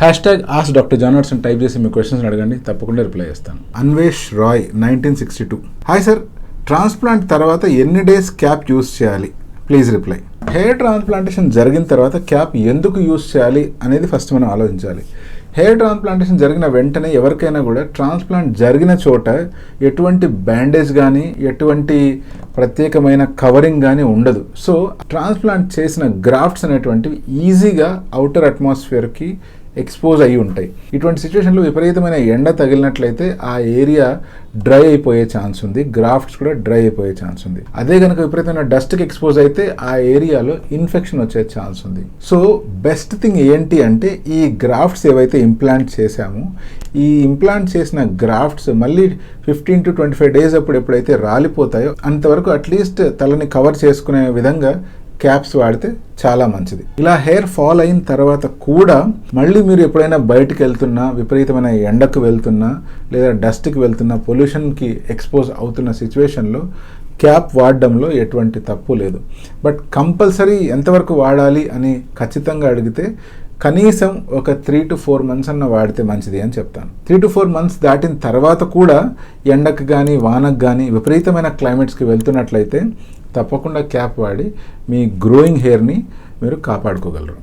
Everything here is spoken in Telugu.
#Ask Dr. Johnson టైప్ చేసి మీ క్వశ్చన్స్ అడగండి, తప్పకుండా రిప్లై చేస్తాను. Anvesh Roy 1962. Hi sir, transplant తర్వాత ఎన్ని డేస్ క్యాప్ యూస్ చేయాలి? Please reply. హెయిర్ ట్రాన్స్ప్లాంటేషన్ జరిగిన తర్వాత క్యాప్ ఎందుకు యూస్ చేయాలి అనేది ఫస్ట్ మనం ఆలోచించాలి. హెయిర్ ట్రాన్స్ప్లాంటేషన్ జరిగిన వెంటనే ఎవరికైనా కూడా ట్రాన్స్ప్లాంట్ జరిగిన చోట ఎటువంటి బ్యాండేజ్ కానీ ఎటువంటి ప్రత్యేకమైన కవరింగ్ కానీ ఉండదు. సో ట్రాన్స్ప్లాంట్ చేసిన గ్రాఫ్ట్స్ అనేటువంటివి ఈజీగా అవుటర్ అట్మాస్ఫియర్కి ఎక్స్పోజ్ అయ్యి ఉంటాయి. ఇటువంటి సిచ్యువేషన్లో విపరీతమైన ఎండ తగిలినట్లయితే ఆ ఏరియా డ్రై అయిపోయే ఛాన్స్ ఉంది, గ్రాఫ్ట్స్ కూడా డ్రై అయిపోయే ఛాన్స్ ఉంది. అదే కనుక విపరీతమైన డస్ట్కి ఎక్స్పోజ్ అయితే ఆ ఏరియాలో ఇన్ఫెక్షన్ వచ్చే ఛాన్స్ ఉంది. సో బెస్ట్ థింగ్ ఏంటి అంటే ఈ గ్రాఫ్ట్స్ ఏవైతే ఇంప్లాంట్ చేశామో ఈ ఇంప్లాంట్ చేసిన గ్రాఫ్ట్స్ మళ్ళీ 15 to 25 డేస్ అప్పుడు ఎప్పుడైతే రాలిపోతాయో అంతవరకు అట్లీస్ట్ తలని కవర్ చేసుకునే విధంగా క్యాప్స్ వాడితే చాలా మంచిది. ఇలా హెయిర్ ఫాల్ అయిన తర్వాత కూడా మళ్ళీ మీరు ఎప్పుడైనా బయటకు వెళ్తున్నా, విపరీతమైన ఎండకు వెళ్తున్నా, లేదా డస్ట్కి వెళ్తున్నా, పొల్యూషన్కి ఎక్స్పోజ్ అవుతున్న సిచ్యువేషన్లో క్యాప్ వాడడంలో ఎటువంటి తప్పు లేదు. బట్ కంపల్సరీ ఎంతవరకు వాడాలి అని ఖచ్చితంగా అడిగితే కనీసం ఒక 3 to 4 months అన్న వాడితే మంచిది అని చెప్తాను. 3 to 4 months దాటిన తర్వాత కూడా ఎండకు కానీ వానకు కానీ విపరీతమైన క్లైమేట్స్కి వెళ్తున్నట్లయితే తప్పకుండా క్యాప్ వాడి మీ గ్రోయింగ్ హెయిర్ని మీరు కాపాడుకోగలరు.